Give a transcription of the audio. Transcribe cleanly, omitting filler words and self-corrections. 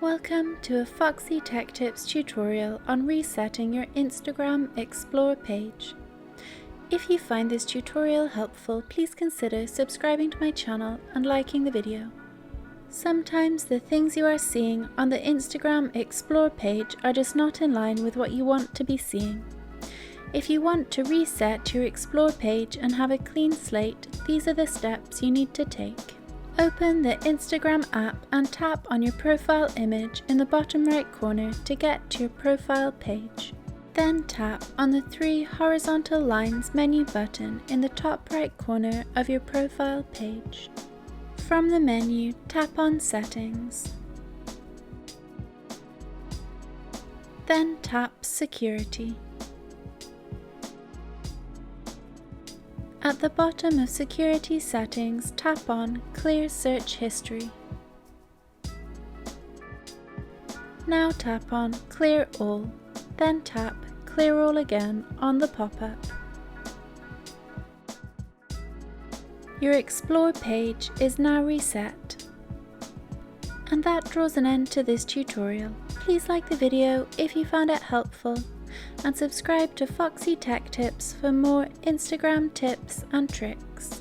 Welcome to a Foxy Tech Tips tutorial on resetting your Instagram Explore page. If you find this tutorial helpful, please consider subscribing to my channel and liking the video. Sometimes the things you are seeing on the Instagram Explore page are just not in line with what you want to be seeing. If you want to reset your Explore page and have a clean slate, these are the steps you need to take. Open the Instagram app and tap on your profile image in the bottom right corner to get to your profile page. Then tap on the three horizontal lines menu button in the top right corner of your profile page. From the menu, tap on Settings. Then tap Security. At the bottom of Security Settings, tap on Clear Search History. Now tap on Clear All, then tap Clear All again on the pop-up. Your Explore page is now reset. And that draws an end to this tutorial. Please like the video if you found it helpful, and subscribe to Foxy Tech Tips for more Instagram tips and tricks.